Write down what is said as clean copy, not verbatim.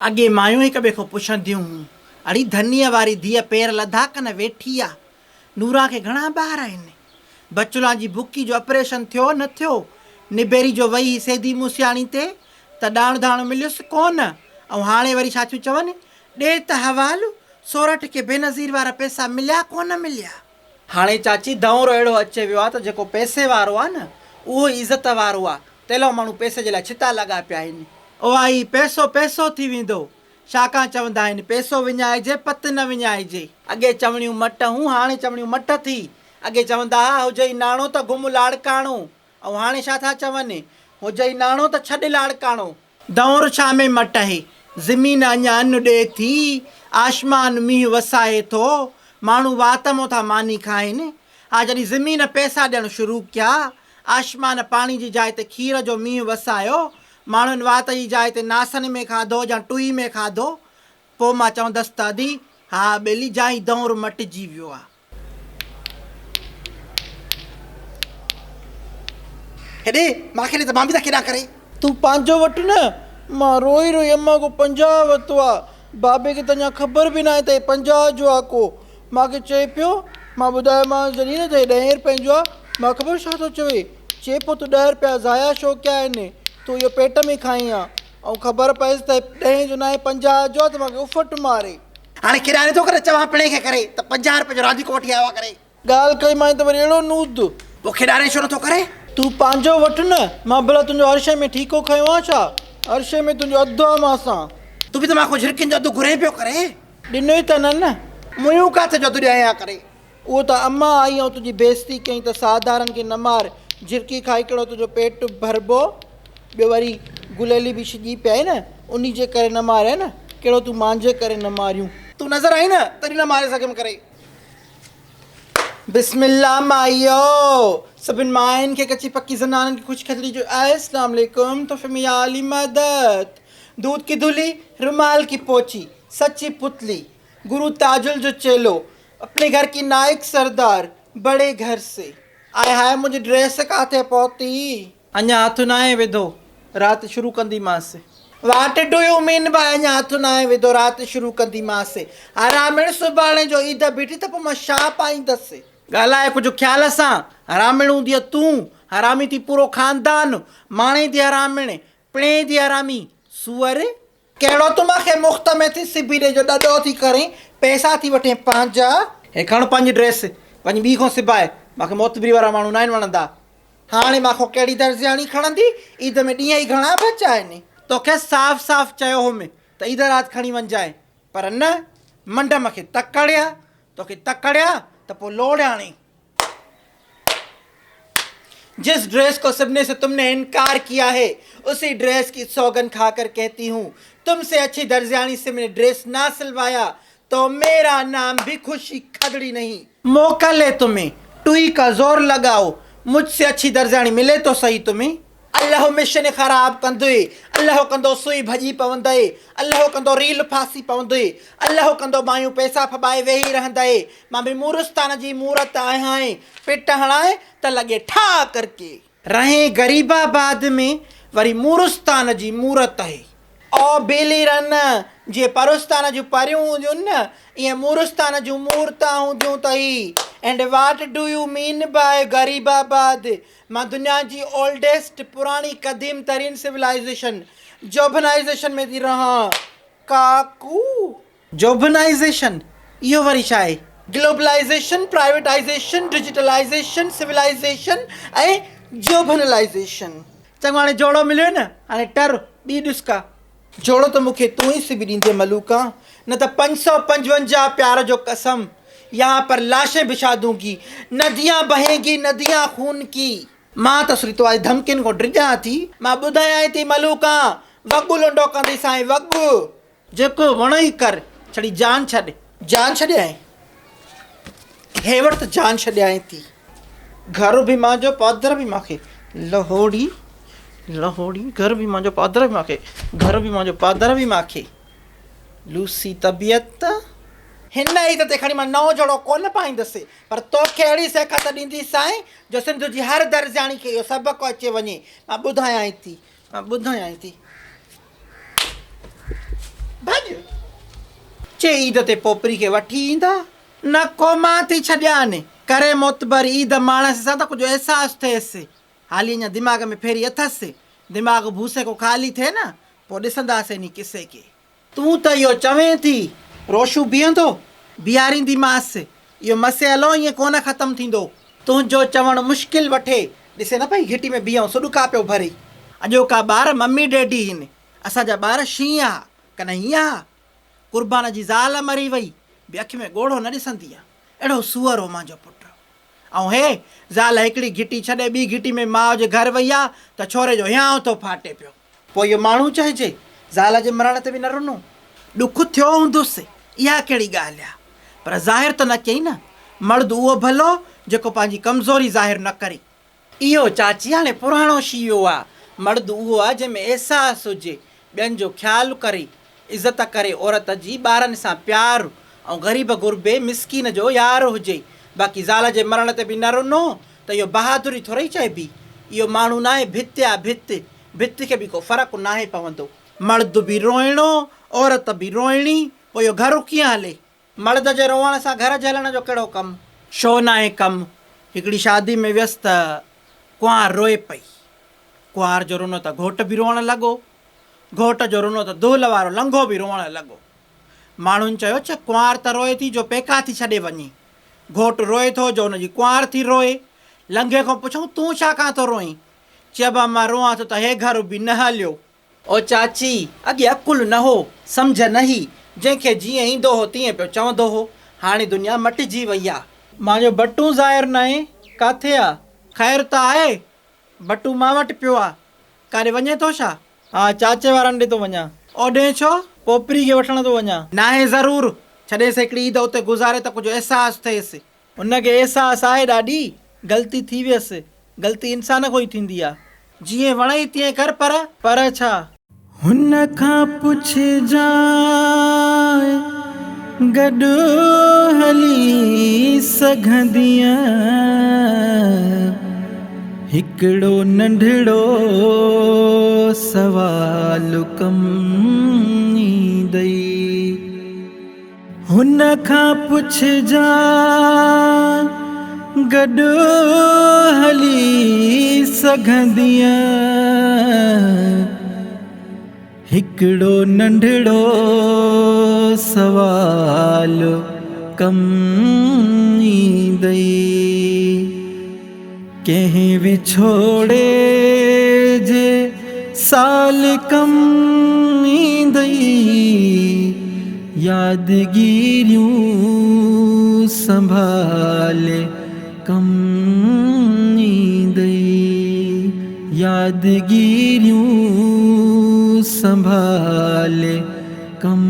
अॻे मायूं हिक ॿिए खां पुछंदियूं हुयूं, अड़ी धनीअ वारी धीअ पेर लधा कन वेठी आहे, नूरा खे घणा ॿार आहिनि, बचुला जी बुकी जो ऑपरेशन थियो न थियो, निबेरी जो वई सेधी मूसियाणी ते त ॾाण दाण मिलियुसि कोन, ऐं हाणे वरी छा थियूं चवनि, ॾे त हवालु सोरठ खे बेनज़ीर वारा पैसा मिलिया कोन मिलिया। हाणे चाची दौरु अहिड़ो अचे वियो आहे त जेको पैसे वारो आहे न उहो इज़त वारो आहे, तेलो माण्हू पैसे जे लाइ छिता लॻा पिया आहिनि। उहा ई पैसो पैसो थी वेंदो, छाकाणि चवंदा आहिनि पैसो विञाइजे पत न विञाइजे। अॻे चवणियूं मट हूं, हाणे चवणियूं मट थी। अॻे चवंदा हुआ हुजई नाणो त घुम लाड़काणो, ऐं हाणे छा था चवनि, हुजई नाणो त छॾ लाड़काणो। दौरु छा में मट आहे, ज़मीन अञा अन्न ॾिए थी, आसमान मींहुं वसाए थो, माण्हू वात मां था मानी खाइनि। हा जॾहिं ज़मीन पैसा ॾियणु शुरू कया, आसमान पाणी जी जाइ ते खीर जो मींहुं वसायो, माण्हुनि वात जी जाइ ते नासनि में खाधो या टुई में खाधो, पोइ मां चवंदसि दादी हा ॿेली जाई दौरु मटिजी वियो आहे। हेॾे मूंखे त मां बि त केॾा करे, तूं पंहिंजो वठि न, मां रोई रोई अम्मा को 50 वरितो आहे, बाबे खे त अञा ख़बर बि न आहे त 50 जो आहे को। मूंखे चए पियो, मां ॿुधायोमांसि जॾहिं न त 10 रुपयनि जो आहे, मां ख़बर छा थो चवे, चए पोइ तूं 10 रुपया ज़ाया छो कया आहिनि, तूं इहो पेट में खाई आहे, ऐं ख़बर पएसि त 10 जो न आहे 50 जो आहे त मूंखे उफ़ट मारे। हाणे किराने थो करे चवां पिणे खे करे त 50 रुपये जो रांदिको वठी आयो आहे करे, ॻाल्हि कई मां त वरी अहिड़ो नूद, पोइ खिॾारे छो नथो करे। तूं पंहिंजो वठि न, मां भला तुंहिंजो हर शइ में ठीको खयो आहे छा, हर शइ में तुंहिंजो अधु आहे मांसां। तूं बि त मां झिरकियुनि जो अधु घुरे पियो करे, ॾिनो ई त न मुंहिंजो किथे जो अधु ॾियां करे। उहो त अम्मा आई ऐं तुंहिंजी बेइज़ती कई त साधारण खे न मार, झिरकी खाई कहिड़ो तुंहिंजो पेट भरबो, ॿियो वरी गुलेली बि छिॼी पिया आहे न, उन जे करे न मारिया न, कहिड़ो तूं मुंहिंजे करे न मारियूं, तूं नज़र आई न तॾहिं न मारे सघियमि करे। बिस्मिल्लाह माइयो, सभिनि माइनि खे कची पकी ज़नाननि खे ख़ुशख़बरी जो अस्सलाम वालेकुम, तोहफ़े में आली मदद, दूध की धुली रुमाल की पोची, सच्ची पुतली, गुरु ताजुल जो चेलो, अपने घर की नायक सरदार, बड़े घर से। आए हाय मुंहिंजी ड्रेस किथे पहुती, अञा हथु न आहे विधो, राति शुरू कंदीमांसि। What do you mean by अञा हथु न आहे विधो, राति शुरू कंदीमांसि। हरामिण सुभाणे जो ईद बीठी त पोइ मां छा पाईंदसि, ॻाल्हाए कुझु ख़्याल सां। हरामिण हूंदी आहे तूं, हरामी थी पूरो ख़ानदान, माणे थी हरामिण, पिणे थी हरामी सूअर। कहिड़ो तूं मूंखे मुख़्त में थी सिबी ॾे जो ॾाढो थी करे, पैसा थी वठे पंहिंजा। हे खण पंहिंजी ड्रेस, पंहिंजी ॿी खां सिबाए, मूंखे मोतबरी वारा माण्हू न आहिनि वणंदा। हाणे मूंखां कहिड़ी दर्जियाणी खणंदी, ईद में ॾींहं ई घणा बचा आहिनि। तोखे साफ़ साफ़ चयो हुउमि त ईद राति खणी वञजांइ, पर न, मंड मूंखे तकड़िया, तोखे तकड़िया त पोइ लोड़ियाणी। जिस ड्रेस को सिबने से तुमने इनकार किया है, उसी ड्रेस की सौगन खाकर कहती हूँ, तुमसे अच्छी दर्जियानी से मैंने ड्रेस ना सिलवाया तो मेरा नाम भी खुशी खदड़ी नहीं। मौका ले तुम्हें, टुई का जोर लगाओ, मुझसे अच्छी दर्जियानी मिले तो सही तुम्हें। अल्लाह मिशन ख़राब कंदुई, अल्लाह कंदो सुई भॼी पवंदई, अल्लाह कंदो रील फासी पवंदई, अल्लाह कंदो मायूं पैसा फबाए वेही रहंदई। मां बि मूरस्तान जी मूरत आहियां, पिट हणाए त लॻे ठा करके रहे गरीबाबाद में, वरी मूरस्तान जी मूरत आहे। ओ बेली रन, जीअं परुस्तान जूं परियूं हूंदियूं न, ईअं मूरस्तान जूं मूर्तां हूंदियूं अथई। And what do you mean by गरीबाबाद, मां दुनिया जी ओल्डेस्ट पुराणी क़दीम तरीन सिविलाइज़ेशन जोबनाइज़ेशन में थी रहां। काकू जोबनाइज़ेशन इहो वरी छा आहे? ग्लोबलाइज़ेशन, प्राइवेटाइज़ेशन, डिजिटलाइज़ेशन, सिविलाइज़ेशन ऐं जोबनलाइज़ेशन। चङो हाणे जोड़ो मिलियो न, हाणे टर ॿी ॾुस्का। जोड़ो त मूंखे तूं ई सिबी ॾींदे मलूका, न त 555 प्यार जो कसम, यहाँ पर लाशें बिछा दूंगी, नदियाँ बहेंगी नदियाँ खून की। मां त सुरी तो आज धमकियुनि खां डिॼां थी, मां ॿुधायां थी मलूका, वॻु लुंडो कंदी साईं वॻु, जेको वणई कर, छड़ी जान छॾ। जान छॾियां हे वटि त जान छॾियां थी। घर बि मुंहिंजो, पादर बि मूंखे, लहोड़ी लहोड़ी, घर बि मुंहिंजो, पादर बि मूंखे, घर बि मुंहिंजो, पादर बि मूंखे। लूसी तबियत हिन ई त खणी मां नओं जोड़ो कोन पाईंदसि, पर तोखे अहिड़ी सेखात ॾींदी साईं जो सिंध जी हर दर्जाणी खे इहो सबक़ु अचे वञे। मां ॿुधायां थी। चे ईद ते पोपरी खे वठी ईंदा न को मां थी छॾियानि करे मोतबर ईद माणस सां त कुझु अहसासु थिएसि हाली अञा दिमाग़ में फेरी अथसि दिमाग़ भूसे को ख़ाली थिए न पोइ ॾिसंदासीं नी किसे खे तूं त इहो चवें थी रोशू बीहंदो बीहारींदीमांसि इहो मसइलो ईअं कोन ख़तमु थींदो तुंहिंजो चवणु मुश्किल वठे ॾिसे न पई घिटी में बीहूं सुॾुका पियो भरे अॼोका ॿार मम्मी डैडी आहिनि असांजा ॿार शींहं आहे कन हीअं आहे क़ुर्बान जी ज़ाल मरी वई बि अखि में ॻोढ़ो न ॾिसंदी आहे अहिड़ो सूअर हो मुंहिंजो पुटु ऐं हे ज़ाल हिकिड़ी घिटी छॾे ॿी घिटी में माउ जे घर वई आहे त छोरे जो हियांव थो फाटे पियो पोइ इहो माण्हू चइजे ज़ाल जे मरण ते बि न रुनो ॾुखु थियो हूंदुसि इहा कहिड़ी ॻाल्हि आहे पर ज़ाहिर त न कई न मर्द उहो भलो जेको पंहिंजी कमज़ोरी ज़ाहिर न करे इहो चाची हाणे पुराणो शीयो आहे मर्द उहो आहे जंहिंमें अहसासु हुजे ॿियनि जो ख़्यालु करे इज़त करे औरत जी ॿारनि सां प्यारु ऐं ग़रीब गुरबे मिसकीन जो यार हुजे बाक़ी ज़ाल जे मरण ते बि न रुनो त इहो बहादुरी थोरी चइबी इहो माण्हू न आहे भित आहे भित खे बि को फ़र्क़ु नाहे पवंदो मर्द बि रोइणो औरत बि रोइणी पोइ इहो घरु कीअं हले मर्द जे रोअण सां घर जे हलण जो कहिड़ो कमु छो न आहे कमु हिकिड़ी शादी में वियसि त कुंवार रोए पई कुंवार जो रुनो त घोट बि रोअणु लॻो घोट जो रुनो त दुहिल वारो लंघो बि रोअणु लॻो माण्हुनि चयो छ कुंवार त रोए थी जो पेका थी छॾे वञे घोट रोए थो जो हुनजी कुंवार थी रोए लंघे खां पुछूं तूं छाकाणि थो रोईं चइबा मां रोआं थो त हे घर बि न हलियो ओ चाची अॻे अकुलु न हो सम्झ न ही जंहिंखे जीअं ईंदो हो तीअं पियो चवंदो हो हाणे दुनिया मटिजी वई आहे मुंहिंजो बटू ज़ाहिर न आहे किथे आहे ख़ैरु त आहे बटू मां वटि पियो आहे काॾे वञे थो छा हा चाचे वारनि ॾे थो वञा ओॾे छो पोपरी खे वठण थो वञा न आहे ज़रूरु छॾेसि हिकिड़ी ईद उते गुज़ारे त कुझु अहसासु थिएसि हुनखे अहसासु आहे ॾाढी ग़लती थी वियसि ग़लती इंसान खां ई थींदी आहे जीअं वणई तीअं कर पर छा हुन खां पुछजांइ गॾु हली सघंदीअ हिकिड़ो नंढड़ो सवाल कम ईंदई हुन खां पुछजांइ गॾु हली सघंदीअ हिकिड़ो नंढड़ो सवाल कम ईंदई कंहिं विछोड़े जे साल कम ईंदई यादगिरियूं संभाले कम ईंदई यादगिरियूं संभाले कम